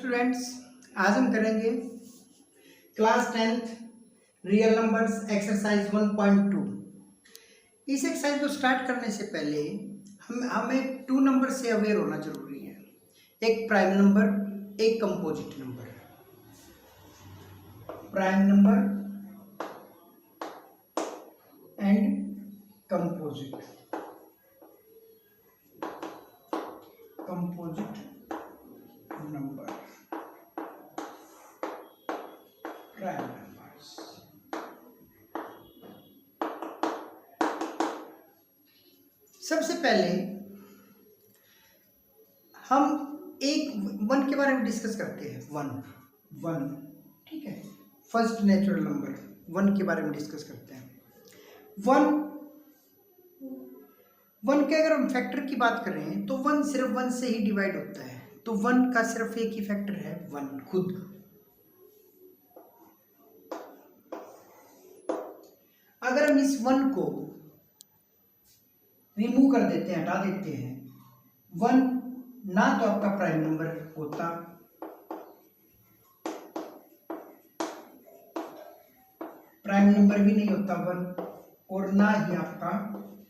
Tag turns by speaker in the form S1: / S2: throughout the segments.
S1: Students, आज हम करेंगे class 10th real numbers exercise 1.2। इस एक्सरसाइज को स्टार्ट करने से पहले हमें 2 नंबर से अवेयर होना जरूरी है। एक प्राइम नंबर, एक composite number. Prime number and composite number, prime numbers. सबसे पहले हम एक वन के बारे में डिस्कस करते हैं। वन, ठीक है। फर्स्ट नेचुरल नंबर वन के बारे में डिस्कस करते हैं। वन के अगर हम फैक्टर की बात करें तो वन सिर्फ वन से ही डिवाइड होता है, तो वन का सिर्फ एक ही फैक्टर है, वन खुद। अगर हम इस वन को रिमूव कर देते हैं, हटा देते हैं, वन ना तो आपका प्राइम नंबर होता, प्राइम नंबर भी नहीं होता वन, और ना ही आपका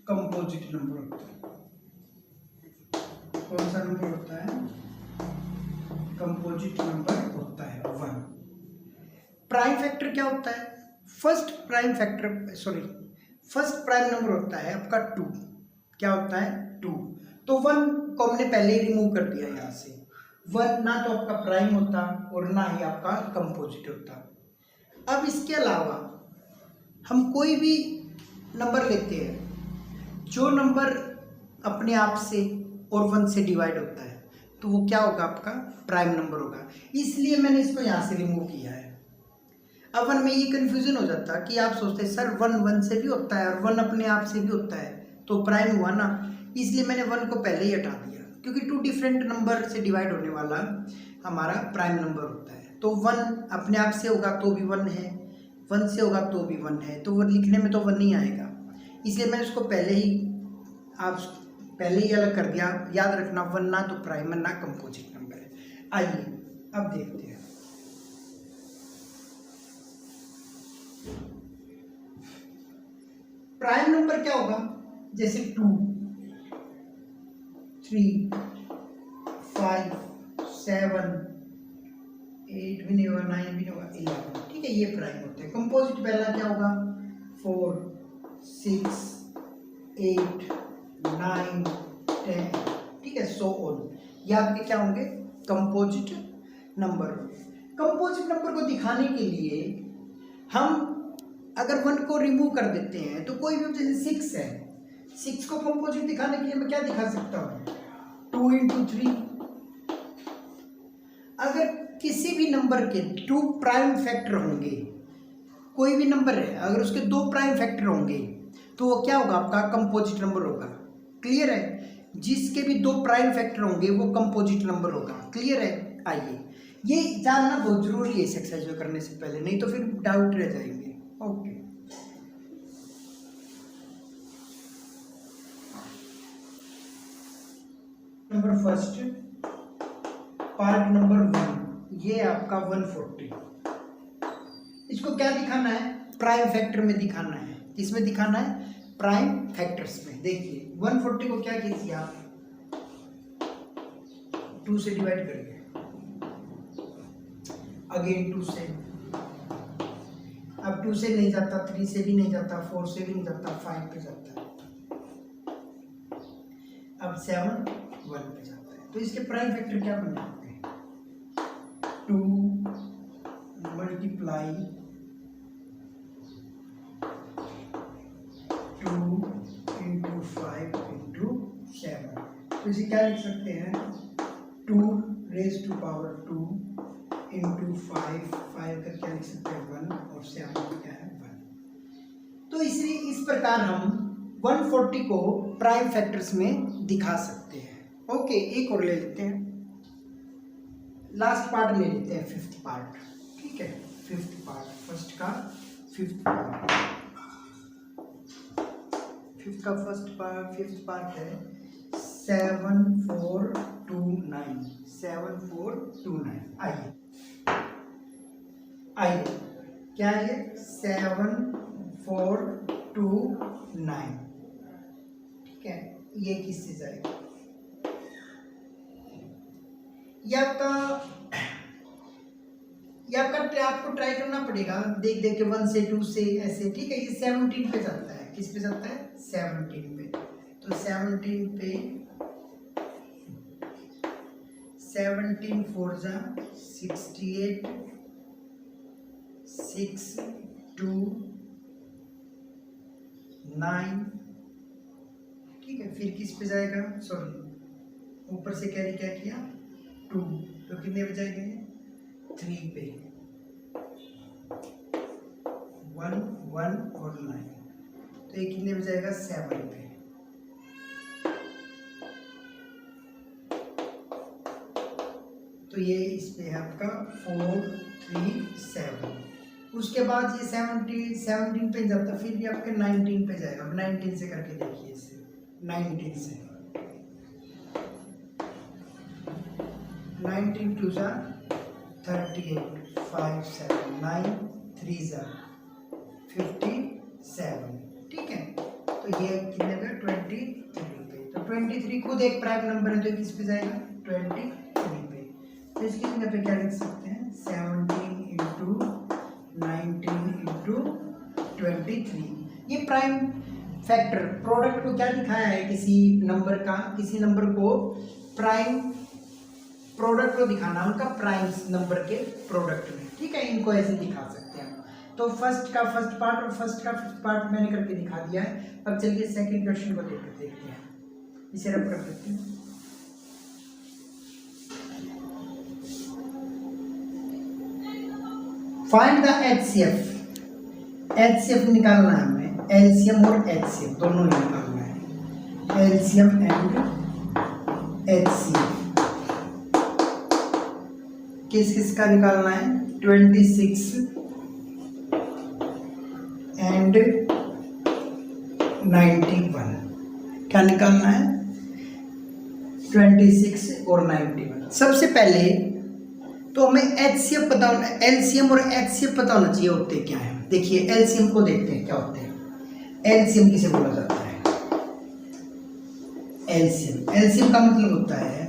S1: कंपोजिट नंबर होता है। कौन सा नंबर होता है? कंपोजिट नंबर होता है वन। प्राइम फैक्टर क्या होता है? फर्स्ट प्राइम नंबर होता है आपका 2। क्या होता है? 2। तो वन को हमने पहले ही रिमूव कर दिया यहाँ से। वन ना तो आपका प्राइम होता और ना ही आपका कंपोजिट होता। अब इसके अलावा हम कोई भी नंबर लेते हैं, जो नंबर अपने आप से और वन से डिवाइड होता है, तो वो क्या होगा? आपका प्राइम नंबर होगा। इसलिए मैंने इसको यहाँ से रिमूव किया है। अब वन में ये कन्फ्यूजन हो जाता कि आप सोचते सर वन वन से भी होता है और वन अपने आप से भी होता है, तो प्राइम हुआ ना। इसलिए मैंने वन को पहले ही हटा दिया, क्योंकि 2 डिफरेंट नंबर से डिवाइड होने वाला हमारा प्राइम नंबर होता है। तो वन अपने आप से होगा तो भी वन है, वन से होगा तो भी वन है, तो वो लिखने में तो वन नहीं आएगा। इसलिए मैंने उसको पहले ही अलग कर दिया। याद रखना, वन ना तो प्राइम ना कंपोजिट नंबर है। आइए अब देखते हैं। प्राइम नंबर क्या होगा? जैसे 2, 3, 5, 7, 8 भी नहीं होगा, 9 भी नहीं होगा, 11, ठीक है, ये प्राइम होते हैं। कंपोजिट पहला क्या होगा? 4, 6, 8, 9, 10, ठीक है, सो ऑन। ये आपके क्या होंगे? Composite number. कंपोजिट नंबर को दिखाने के लिए हम अगर वन को रिमूव कर देते हैं तो कोई भी, जैसे 6 है, 6 को कंपोजिट दिखाने के लिए मैं क्या दिखा सकता हूँ? 2 × 3। अगर किसी भी नंबर के 2 प्राइम फैक्टर होंगे, कोई भी नंबर है अगर उसके 2 प्राइम फैक्टर होंगे तो वो क्या होगा? आपका कंपोजिट नंबर होगा। क्लियर है? जिसके भी 2 प्राइम फैक्टर होंगे वो कंपोजिट नंबर होगा। क्लियर है? आइए, ये जानना बहुत जरूरी है इस एक्सरसाइज को करने से पहले, नहीं तो फिर डाउट रह जाएंगे। Okay, number first, part number 1, ये आपका 140। इसको क्या दिखाना है? प्राइम फैक्टर में दिखाना है। किसमें दिखाना है? प्राइम फैक्टर्स में। देखिए 140 को क्या कीजिए आप, 2 से डिवाइड करिए, अगेन 2 से, अब 2 से नहीं जाता, 3 से भी नहीं जाता, 4 से भी नहीं जाता, 5 पे जाता है, अब 7 1 पे जाता है। तो इसके प्राइम फैक्टर क्या बन जाते हैं? 2 मल्टीप्लाई 2 × 5 × 7। तो इसे क्या लिख सकते हैं? 2 raised to power 2 × 5 का क्या लिख सकते हैं? 1, और 7 का क्या है? 1। तो इसलिए इस प्रकार हम 140 को प्राइम फैक्टर्स में दिखा सकते हैं। ओके, एक और ले लेते हैं, लास्ट पार्ट ले लेते हैं, 5th पार्ट, ठीक है। 5th पार्ट, फर्स्ट का 5th पार्ट, 5th का 5th पार्ट है 7 4 7429 7429। आइए क्या है 7429, ठीक है। ये किससे जाएगा, ये आपका आपको ट्राई करना पड़ेगा देख देख के 1 से 2 से ऐसे, ठीक है। ये 17 पे जाता है, किस पे जाता है 17 पे। तो 17 पे 17 4 जा 68 6 2 9, ठीक है। फिर किस पे जाएगा, सॉरी ऊपर से कैरी क्या किया 2, तो कितने पे जाएंगे 3 पे 1 1 और 9, तो ये कितने पे जाएगा 7 पे। तो ये इस पे है आपका 4 3 7। उसके बाद ये 17 पे जाता, फिर ये आपके 19 पे जाएगा। 19 से करके देखिए इसे, 19 से 19 2 जा 38 5 7 9 3 जा 57, ठीक है। तो ये कितने पे 23 पे। तो 23 खुद एक प्राइम नंबर है, तो किस पे जाएगा 23 पे। तो इसकी जगह पे क्या लिख सकते हैं 17 इंटू 19 इंटू 23। ये प्राइम फैक्टर प्रोडक्ट को क्या दिखाया है, किसी नंबर को प्राइम प्रोडक्ट को दिखाना, उनका प्राइम नंबर के प्रोडक्ट में, ठीक है। इनको ऐसे दिखा सकते हैं। तो फर्स्ट का फर्स्ट पार्ट और फर्स्ट का फिफ्थ पार्ट मैंने करके दिखा दिया है। अब चलिए सेकंड क्वेश्चन को देखते हैं, इसे रब कर देते हैं। फाइंड द HCF निकालना है हमें, एलसीएम और HCF दोनों ही निकालना है। एलसीएम एंड HCF किस का निकालना है 26 एंड 91। क्या निकालना है 26 और 91। सबसे पहले तो हमें HCF पता होना, LCM और HCF पता होना चाहिए होते क्या है। देखिए LCM को देखते हैं क्या होते हैं। LCM किसे बोला जाता है, LCM का मतलब होता है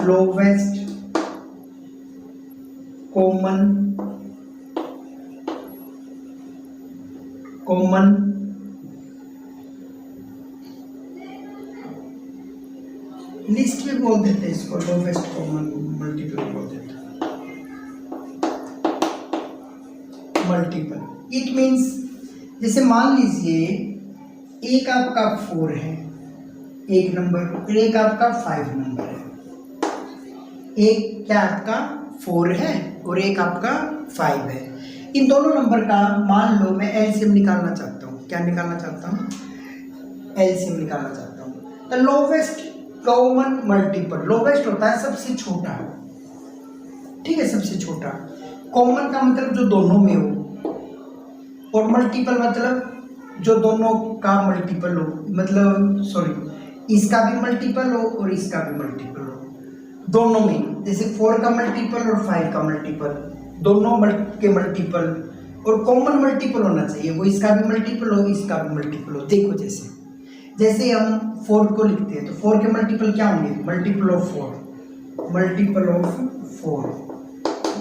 S1: लोवेस्ट कॉमन लिस्ट भी बोल देते हैं इसको, लोवेस्ट कॉमन मल्टीपल बोल देते हैं। मल्टीपल इट मीन्स जैसे मान लीजिए एक आपका 4 है एक नंबर, एक आपका 5 नंबर है। एक क्या आपका 4 है और एक आपका 5 है। इन दोनों नंबर का मान लो मैं एलसीएम निकालना चाहता हूँ। क्या निकालना चाहता हूँ, एलसीएम निकालना चाहता हूँ। तो लोवेस्ट कॉमन मल्टीपल, लोवेस्ट होता है सबसे छोटा, ठीक है, सबसे छोटा। कॉमन का मतलब जो दोनों में हो, और मल्टीपल मतलब जो दोनों का मल्टीपल हो, मतलब सॉरी इसका भी मल्टीपल हो और इसका भी मल्टीपल हो, दोनों में। जैसे 4 का मल्टीपल और 5 का मल्टीपल, दोनों के मल्टीपल, और कॉमन मल्टीपल होना चाहिए, वो इसका भी मल्टीपल हो इसका भी मल्टीपल हो। देखो जैसे हम 4 को लिखते हैं तो 4 के मल्टीपल क्या होंगे, multiple of 4, multiple of 4,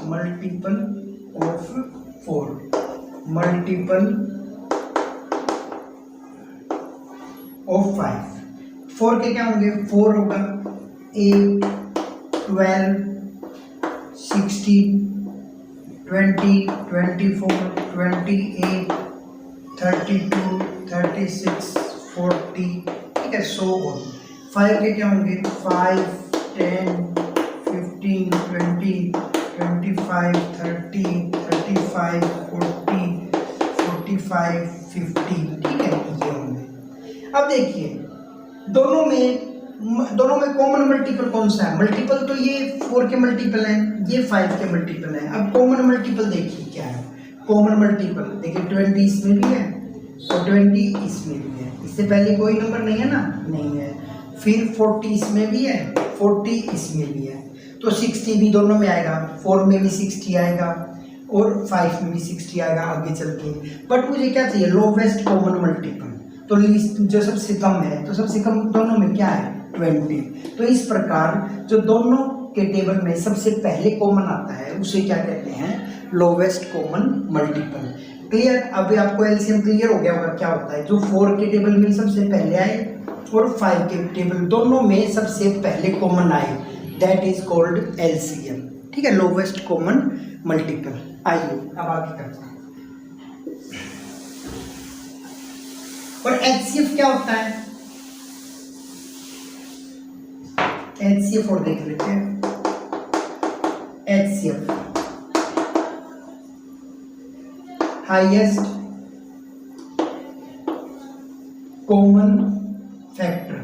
S1: multiple of 4, multiple of 5। 4 के क्या होंगे, 4 होगा 8 12 16 20 24 28 32 36 40, ठीक है, सो ऑन। 5 के क्या होंगे, 5 10 15 20 25 30 35 40 45 50, ठीक है, ये होंगे। अब देखिए दोनों में कॉमन मल्टीपल कौन सा है, मल्टीपल तो ये 4 के मल्टीपल हैं, ये 5 के मल्टीपल हैं। अब कॉमन मल्टीपल देखिए क्या है, कॉमन मल्टीपल देखिए 20 इसमें भी है और 20 इसमें भी है। इससे पहले कोई नंबर नहीं है ना, नहीं है। फिर 40 इसमें भी है, 40 इसमें भी है, तो 60 भी दोनों में आएगा, 4 में भी 60 आएगा और 5 में भी 60 आएगा आगे चल के। बट मुझे क्या चाहिए, लोवेस्ट कॉमन मल्टीपल, तो लीस्ट जो सबसे कम है, तो सबसे कम दोनों में क्या है 20। तो इस प्रकार जो दोनों के टेबल में सबसे पहले कॉमन आता है उसे क्या कहते हैं, लोवेस्ट कॉमन मल्टीपल। क्लियर? अभी आपको एलसीएम क्लियर हो गया होगा क्या होता है, जो 4 के टेबल में सबसे पहले आए और 5 के टेबल दोनों में सबसे पहले कॉमन आए, दैट इज कॉल्ड एलसीएम। ठीक है, लोवेस्ट कॉमन मल्टीपल। आइए अब आगे करते हैं। और एचसीएफ क्या होता है, एचसीएफ और देख लेते हैं। HCF highest common factor.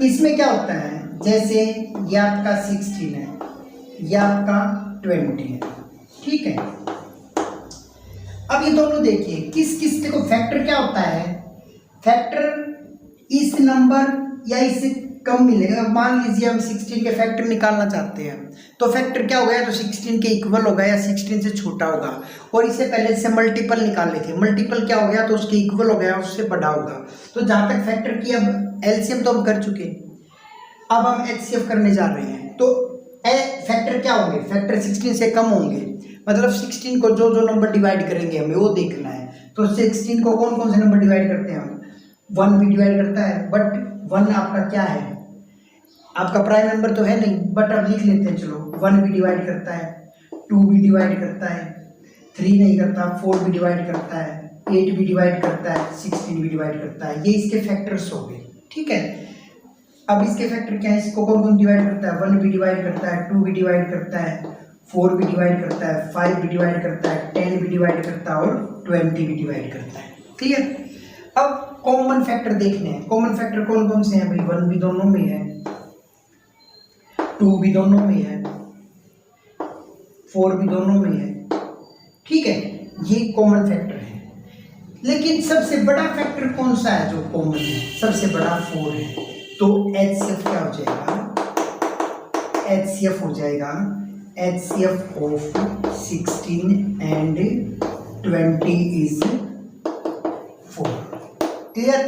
S1: इसमें क्या होता है, जैसे ये आपका 16 है, ये आपका 20 है, ठीक है। अब ये दोनों देखिए किस किस देखो, फैक्टर क्या होता है, फैक्टर इस नंबर या इससे कम मिलेगा। मान लीजिए हम 16 के फैक्टर निकालना चाहते हैं, तो फैक्टर क्या होगा, तो 16 के इक्वल होगा या 16 से छोटा होगा। और इससे पहले से मल्टीपल निकाले थे, मल्टीपल क्या हो गया, तो उसके इक्वल हो गया, उससे बड़ा होगा। तो जहां तक फैक्टर की अब एलसीएम तो हम कर चुके, अब हम एचसीएफ करने जा रहे हैं। तो फैक्टर क्या होंगे, फैक्टर 16 से कम होंगे, मतलब 16 को जो जो नंबर डिवाइड करेंगे हमें वो देखना है। तो 16 को कौन कौन से नंबर डिवाइड करते हैं हम, 1 भी डिवाइड करता है, बट 1 आपका क्या है, आपका प्राइम नंबर तो है नहीं, बट अब लिख लेते हैं चलो। 1 भी डिवाइड करता है, 2 भी डिवाइड करता है, 3 नहीं करता, 4 भी डिवाइड करता है, 8 भी डिवाइड करता है, 16 भी डिवाइड करता है। ये इसके फैक्टर्स हो गए, ठीक है। अब इसके फैक्टर क्या है, इसको कौन कौन डिवाइड करता है, 1 भी डिवाइड करता है, 2 भी डिवाइड करता है, 4 भी डिवाइड करता है, 5 भी डिवाइड करता है, 10 भी डिवाइड करता है और 20 भी डिवाइड करता है। क्लियर? अब कॉमन फैक्टर देखने हैं, कॉमन फैक्टर कौन कौन से हैं भाई, 1 भी दोनों में है, 2 भी दोनों में है, 4 भी दोनों में है, ठीक है। ये कॉमन फैक्टर है। लेकिन सबसे बड़ा फैक्टर कौन सा है जो कॉमन है, सबसे बड़ा 4 है। तो एचसीएफ क्या हो जाएगा, एचसीएफ हो जाएगा HCF of 16 and 20 is 4। Clear?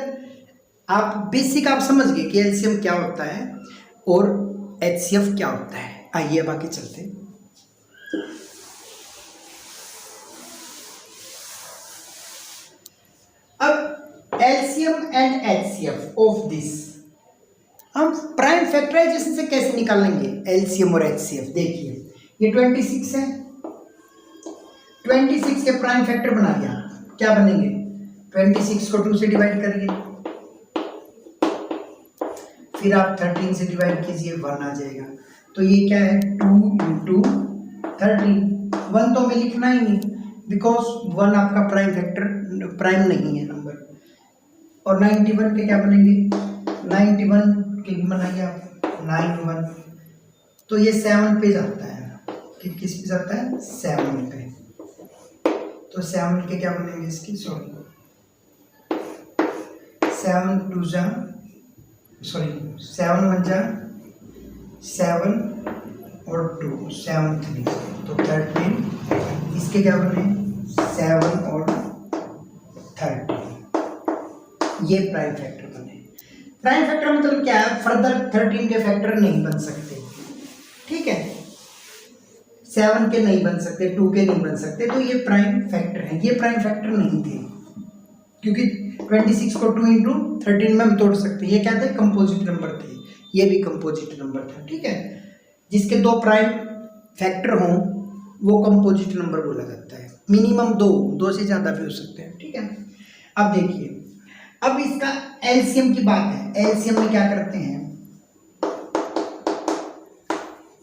S1: आप बेसिक आप समझ गए कि एलसीएम क्या होता है और एचसीएफ क्या होता है। आइए बाकी चलते हैं। अब LCM and HCF of this हम प्राइम फैक्टराइजेशन से कैसे निकालेंगे एलसीएम और एचसीएफ। देखिए ये 26 है, 26 के प्राइम फैक्टर बना दिया, क्या बनेंगे, 26 को 2 से डिवाइड करिए, फिर आप 13 से डिवाइड कीजिए, 1 आ जाएगा। तो ये क्या है, 2 × 13। 1 तो हमें लिखना ही नहीं, बिकॉज 1 आपका प्राइम फैक्टर, प्राइम नहीं है नंबर। और 91 के क्या बनेंगे, 91 के बनाइए आप 91, तो ये 7 पे जाता है, कि किस पे जाता है, 7 पे। तो 7 के क्या बनेंगे इसकी, सॉरी 7 2 जा, सॉरी 7 1 जा 7 और 2 7 3, तो 13। इसके क्या बने, 7 और 13, ये प्राइम फैक्टर बने। प्राइम फैक्टर मतलब क्या है, फर्दर 13 के फैक्टर नहीं बन सकते, ठीक है, 7 के नहीं बन सकते, 2 के नहीं बन सकते, तो ये प्राइम फैक्टर है। ये प्राइम फैक्टर नहीं थे, क्योंकि 26 को 2 × 13 में हम तोड़ सकते हैं। ये क्या थे, कंपोजिट नंबर थे, ये भी कंपोजिट नंबर था, ठीक है। जिसके 2 प्राइम फैक्टर हों वो कंपोजिट नंबर बोला जाता है। मिनिमम 2 से ज़्यादा भी हो सकते हैं, ठीक है। अब देखिए, अब इसका एलसीएम की बात है। एलसीएम में क्या करते हैं,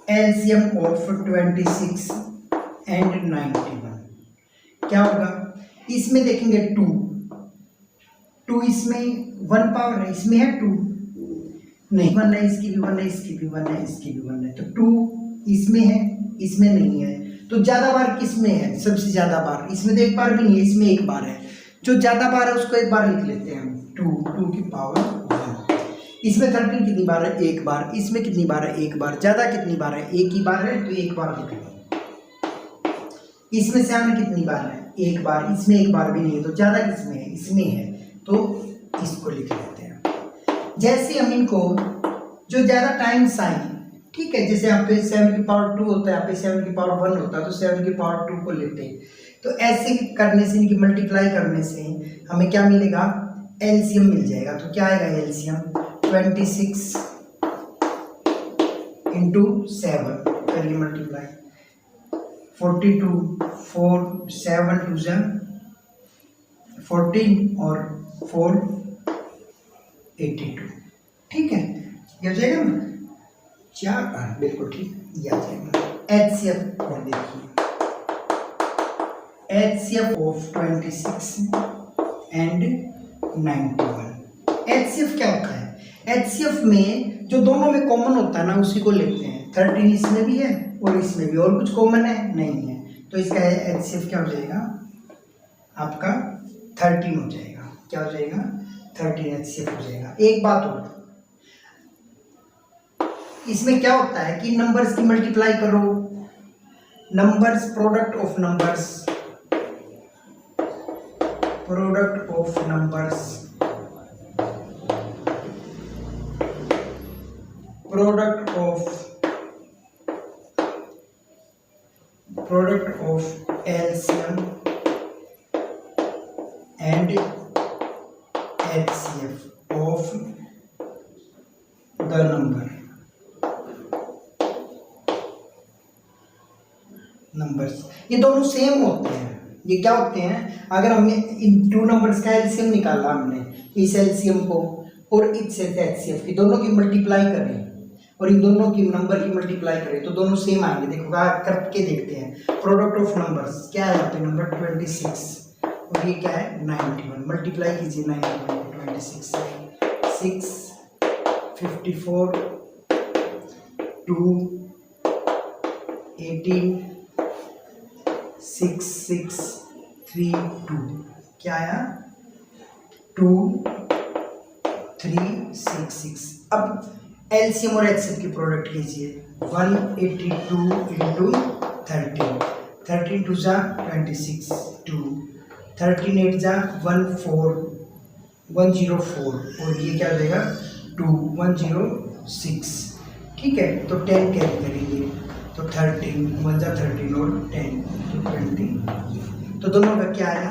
S1: एलसीएम ऑफ 26 एंड 91 क्या होगा, इसमें देखेंगे 2 इसमें 1 पावर है, इसमें है 2 नहीं, 1 है, इसकी भी 1 है, इसकी भी 1 है, इसकी भी 1 है, तो 2 इसमें है, इसमें नहीं है। तो ज्यादा बार किस में है, सबसे ज्यादा बार इसमें तो 1 बार भी नहीं है, इसमें 1 बार है। जो ज़्यादा बार है उसको एक बार लिख लेते हैं हम, 2 की पावर 1। इसमें 13 कितनी बार है? एक बार। इसमें कितनी बार है? एक बार। ज़्यादा कितनी बार है? एक ही बार है, तो एक बार लिख लो। इसमें 7 कितनी बार है? एक बार। इसमें एक बार भी नहीं है, तो ज़्यादा किसमें है? इसमें है, तो इसको लिख लेते हैं। जैसे हम इनको जो ज़्यादा टाइम्स आए, ठीक है, जैसे यहाँ पे 7 की पावर 2 होता है, यहाँ पे 7 की पावर 1 होता है, तो 7 की पावर 2 को लेते हैं। तो ऐसे करने से, इनकी मल्टीप्लाई करने से हमें क्या मिलेगा? एलसीएम मिल जाएगा। तो क्या आएगा एलसीएम? 26 इंटू 7 करिए मल्टीप्लाई, 42, 4 7 2 14 और 4 82। ठीक है, ये हो जाएगा ना? 4 बिल्कुल ठीक, ये आ जाएगा। एचसीएफ और देखिए, एचसीएफ ऑफ 26 एंड 91। एचसीएफ क्या होता है? एचसीएफ में जो दोनों में कॉमन होता है ना, उसी को लेते हैं। 13 इसमें भी है और इसमें भी, और कुछ कॉमन है नहीं है, तो इसका एचसीएफ क्या हो जाएगा? आपका 13 हो जाएगा। क्या हो जाएगा? 13 एचसीएफ हो जाएगा। एक बात और, इसमें क्या होता है कि नंबर्स की मल्टीप्लाई करो, numbers, product of numbers, product of numbers, product of LCM and HCF of the numbers, ये दोनों सेम होते हैं। ये क्या होते हैं? अगर हमने इन 2 नंबर्स का एलसीएम निकाला, हमने इस एलसीएम को और इस एचसीएफ की, दोनों की मल्टीप्लाई करें और इन दोनों की नंबर की मल्टीप्लाई करें तो दोनों सेम आएंगे। देखो करके देखते हैं। प्रोडक्ट ऑफ नंबर्स क्या है? यहाँ पे नंबर 26 और ये क्या है? 91। मल्टीप्लाई कीजिए 91 को 26 से, 6 54 2 18 6 6 3 2, क्या आया? 2 3 6 6। अब एलसीएम और एचसीएफ की प्रोडक्ट कीजिए, 182 इंटू 13, 13 2 जा 26, 2 13 8 जा 104 और ये क्या हो जाएगा? 2 106। ठीक है, तो 10 कैरी करेंगे, तो 13 1 जा 13 और 10 तो 20। तो दोनों का क्या आया?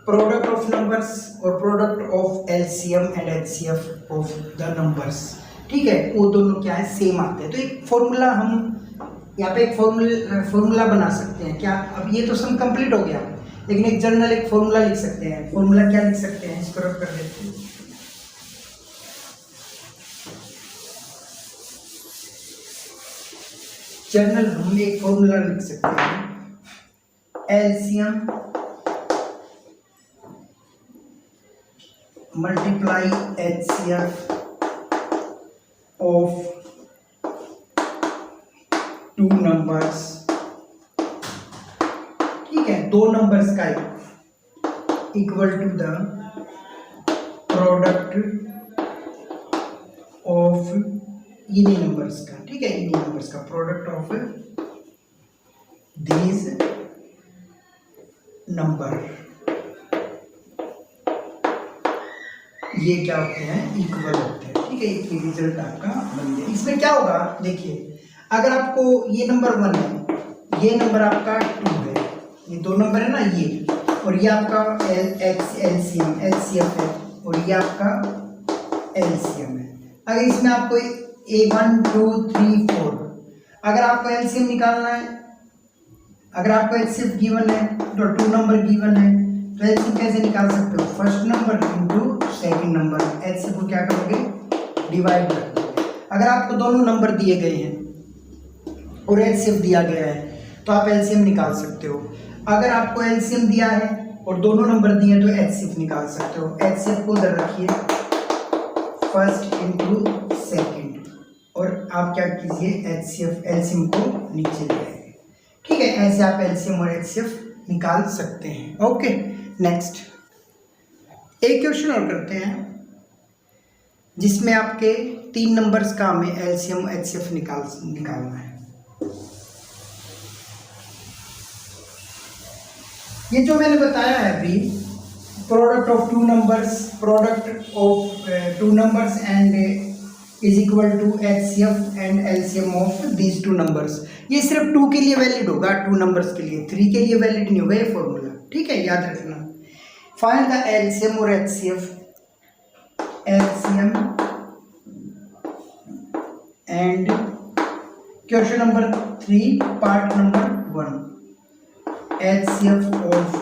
S1: प्रोडक्ट ऑफ नंबर्स और product of LCM and HCF of the numbers. ठीक है, वो दोनों क्या है? सेम आते हैं। तो एक फॉर्मूला हम यहाँ पे एक फॉर्मूला बना सकते हैं। क्या? अब ये तो सम कंप्लीट हो गया, लेकिन एक जनरल एक फॉर्मूला लिख सकते हैं। फॉर्मूला क्या लिख सकते हैं? इसको रब कर देते हैं। जनरल हम एक फॉर्मूला लिख सकते हैं, LCM multiply HCF of 2 numbers. ठीक है, 2 नंबर्स का equal to the product of इन्हीं नंबर्स का। ठीक है, इन्हीं नंबर्स का प्रोडक्ट ऑफ दीज नंबर, ये क्या होते हैं? इक्वल होते हैं। ठीक है, एक रिजल्ट आपका बन गया। इसमें क्या होगा? देखिए, अगर आपको ये नंबर 1 है, ये नंबर आपका 2 है, ये 2 नंबर है ना ये, और ये आपका एलसीएम एचसीएफ है, और ये आपका एलसीएम है। अगर इसमें आपको 1 2 3 4, अगर आपको एलसीएम निकालना है, अगर आपको एचसीएफ गिवन है तो 2 नंबर गिवन है, तो एलसीएम कैसे निकाल सकते हो? First number into second number, HCF को क्या करोगे? डिवाइड कर दोगे। अगर आपको दोनों नंबर दिए गए हैं और एलसीएम दिया गया है तो आप एलसीएम निकाल सकते हो। अगर आपको एलसीएम दिया है और दोनों नंबर दिए हैं तो एचसीएफ निकाल सकते हो। एचसीएफ को उधर रखिए, फर्स्ट इंटू सेकंड, और आप क्या कीजिए? एचसीएफ एलसीएम को नीचे ले आइए। ठीक है, ऐसे आप एलसीएम और एचसीएफ निकाल सकते हैं। ओके, नेक्स्ट एक क्वेश्चन और करते हैं जिसमें आपके 3 नंबर्स का हमें एलसीएम एचसीएफ निकालना है। ये जो मैंने बताया है अभी, product of two numbers and is equal to HCF and LCM of these 2 numbers, ये सिर्फ 2 के लिए वैलिड होगा, 2 नंबर्स के लिए, 3 के लिए वैलिड नहीं होगा ये फॉर्मूला, ठीक है, याद रखना। फाइंड द एलसीएम और HCF, LCM and question number 3 part number 1, HCF of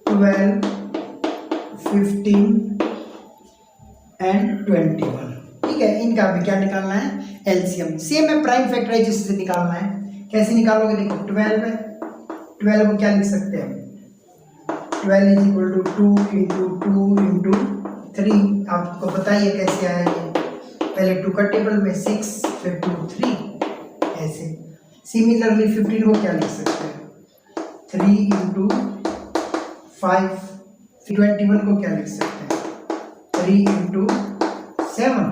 S1: 12, 15 and 21, ठीक है। इनका भी क्या निकालना है, एलसीएम। सेम है, प्राइम फैक्टराइजेशन से निकालना है। कैसे निकालोगे, देखो 12 है, 12 को क्या लिख सकते हैं, 12 is equal to 2 into 2 into 3, आपको बताइए कैसे आया ये, पहले 2 का टेबल में 6 फिर 2 3 ऐसे। सिमिलरली 15 को क्या लिख सकते हैं, 3 इंटू 5, 21 को क्या लिख सकते हैं, 3 इंटू 7,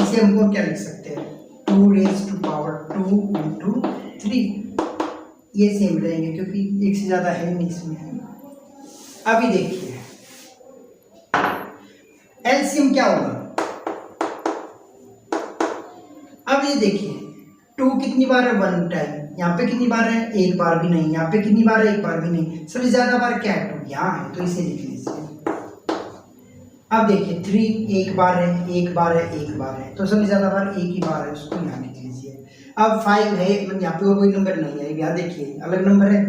S1: इसे हमको क्या लिख सकते हैं, 2 रेज़ टू पावर 2 इंटू 3, ये सेम रहेंगे क्योंकि एक से ज़्यादा है नहीं इसमें। अभी देखिए एलसीएम क्या होगा, अब ये देखिए 2 कितनी बार है, 1 टाइम, यहाँ पे कितनी बार है, 1 बार भी नहीं, यहाँ पे कितनी बार है, 1 बार भी नहीं, सबसे ज्यादा बार क्या है, 2 यहाँ है, तो इसे लिख लीजिए। अब देखिए 3 1 बार है, 1 बार है, 1 बार है, तो सबसे ज्यादा बार 1 ही बार है, उसको यहाँ लिख लीजिए। अब 5 है, यहाँ पे और कोई नंबर नहीं है, यहाँ देखिए अलग नंबर है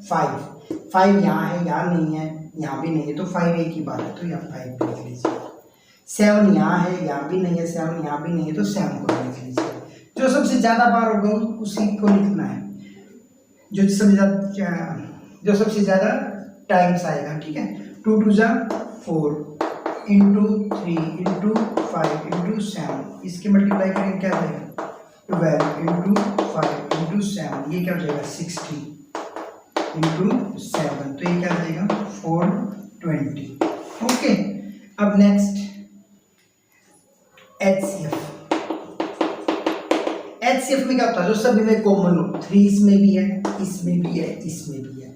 S1: 5 यहाँ है, यहाँ नहीं है, यहाँ भी नहीं है, तो 5 एक ही बार है, तो यहाँ 5 लिख लीजिए। 7 यहाँ है, यहाँ भी नहीं है, 7 यहाँ भी नहीं है, तो 7 को लिख लीजिए। जो सबसे ज़्यादा बार होगा उसी को लिखना है, जो सबसे ज़्यादा टाइम्स आएगा, ठीक है। 2 2 जा 4 इंटू 3 इंटू 5 इंटू 7, इसके मल्टीप्लाई करेंगे क्या जाएगा, 12 इंटू 5 इंटू 7, ये क्या हो जाएगा 60 इंटू 7, तो ये क्या हो जाएगा 420, ओके। अब नेक्स्ट एचसीएफ में क्या होता है, जो सभी में कॉमन हो, 3 इसमें भी है, इसमें भी है, इसमें भी है,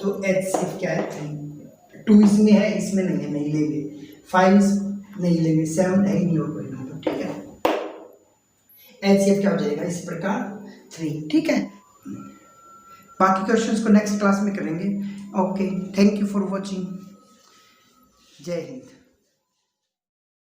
S1: तो एचसीएफ क्या है 3, 2 इसमें है, इसमें नहीं है, नहीं लेंगे, 5 नहीं लेंगे, 7 है ही नहीं और कोई नंबर, ठीक है। एचसीएफ क्या हो जाएगा इस प्रकार 3, ठीक है। बाकी क्वेश्चंस को नेक्स्ट क्लास में करेंगे, okay. Thank you for watching, जय हिंद।